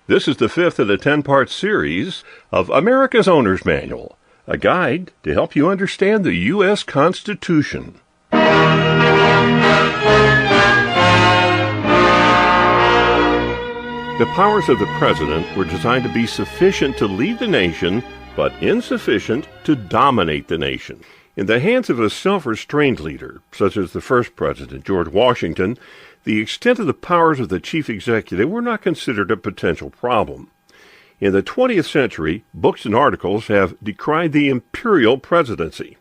This is the fifth of the 10-part series of America's Owner's Manual, a guide to help you understand the U.S. Constitution. The powers of the President were designed to be sufficient to lead the nation, but insufficient to dominate the nation. In the hands of a self-restrained leader, such as the first President, George Washington, the extent of the powers of the chief executive were not considered a potential problem. In the 20th century, books and articles have decried the imperial presidency.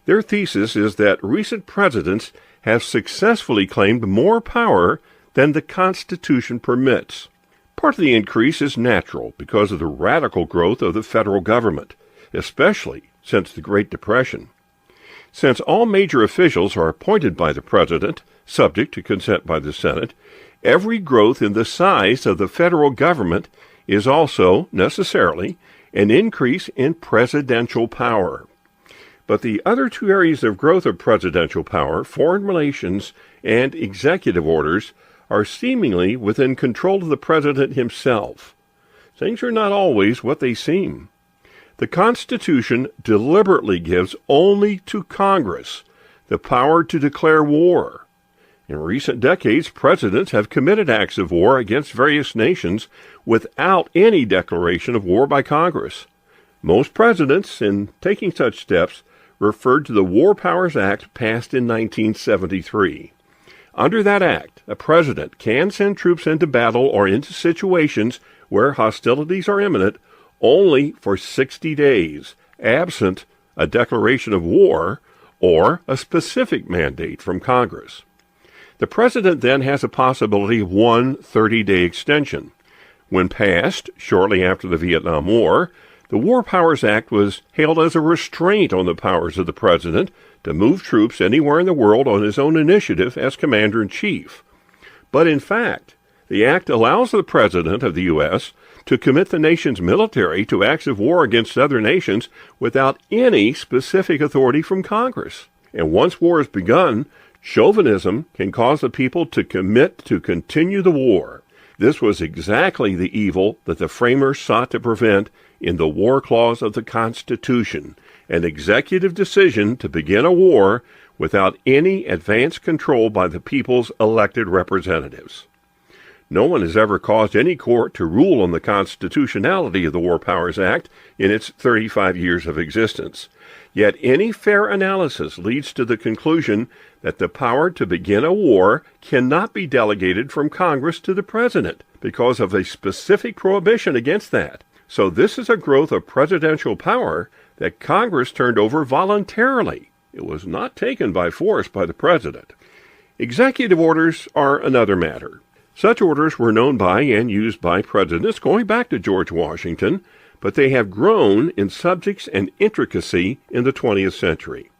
Their thesis is that recent presidents have successfully claimed more power than the Constitution permits. Part of the increase is natural because of the radical growth of the federal government, especially since the Great Depression. Since all major officials are appointed by the President, subject to consent by the Senate, every growth in the size of the federal government is also, necessarily, an increase in presidential power. But the other two areas of growth of presidential power, foreign relations and executive orders, are seemingly within control of the President himself. Things are not always what they seem. The Constitution deliberately gives only to Congress the power to declare war. In recent decades, presidents have committed acts of war against various nations without any declaration of war by Congress. Most presidents, in taking such steps, referred to the War Powers Act passed in 1973. Under that act, a president can send troops into battle or into situations where hostilities are imminent only for 60 days, absent a declaration of war or a specific mandate from Congress. The President then has a possibility of one 30-day extension. When passed, shortly after the Vietnam War, the War Powers Act was hailed as a restraint on the powers of the President to move troops anywhere in the world on his own initiative as Commander-in-Chief. But in fact, the Act allows the President of the U.S. to commit the nation's military to acts of war against other nations without any specific authority from Congress. And once war is begun, chauvinism can cause the people to commit to continue the war. This was exactly the evil that the framers sought to prevent in the War Clause of the Constitution, an executive decision to begin a war without any advance control by the people's elected representatives. No one has ever caused any court to rule on the constitutionality of the War Powers Act in its 35 years of existence. Yet any fair analysis leads to the conclusion that the power to begin a war cannot be delegated from Congress to the President because of a specific prohibition against that. So this is a growth of presidential power that Congress turned over voluntarily. It was not taken by force by the President. Executive orders are another matter. Such orders were known by and used by presidents going back to George Washington, but they have grown in subjects and intricacy in the 20th century.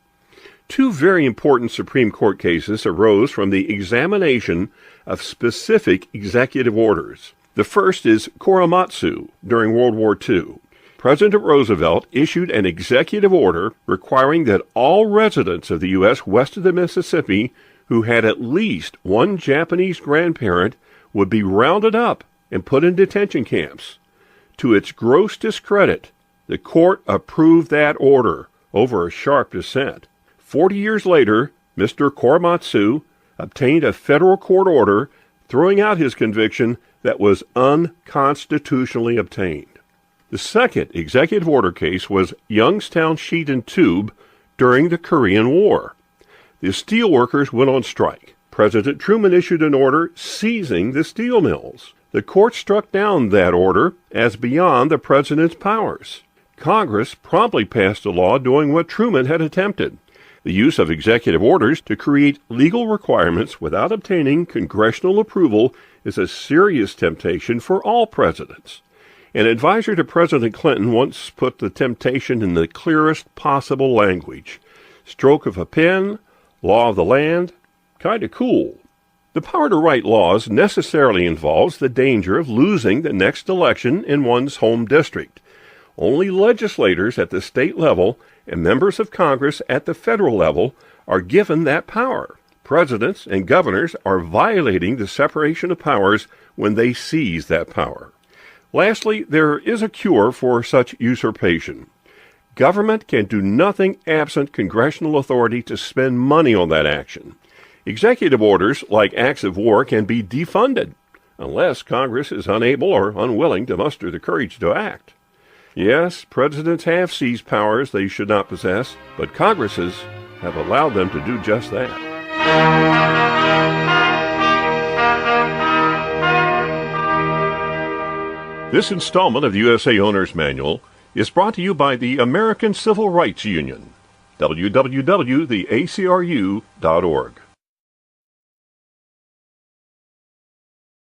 Two very important Supreme Court cases arose from the examination of specific executive orders. The first is Korematsu during World War II. President Roosevelt issued an executive order requiring that all residents of the U.S. west of the Mississippi who had at least one Japanese grandparent would be rounded up and put in detention camps. To its gross discredit, the court approved that order over a sharp dissent. 40 years later, Mr. Korematsu obtained a federal court order throwing out his conviction that was unconstitutionally obtained. The second executive order case was Youngstown Sheet and Tube during the Korean War. The steelworkers went on strike. President Truman issued an order seizing the steel mills. The court struck down that order as beyond the president's powers. Congress promptly passed a law doing what Truman had attempted: the use of executive orders to create legal requirements without obtaining congressional approval is a serious temptation for all presidents. An advisor to President Clinton once put the temptation in the clearest possible language: stroke of a pen, law of the land, kind of cool. The power to write laws necessarily involves the danger of losing the next election in one's home district. Only legislators at the state level and members of Congress at the federal level are given that power. Presidents and governors are violating the separation of powers when they seize that power. Lastly, there is a cure for such usurpation. Government can do nothing absent congressional authority to spend money on that action. Executive orders, like acts of war, can be defunded, unless Congress is unable or unwilling to muster the courage to act. Yes, presidents have seized powers they should not possess, but Congresses have allowed them to do just that. This installment of the USA Owner's Manual is brought to you by the American Civil Rights Union, www.theacru.org.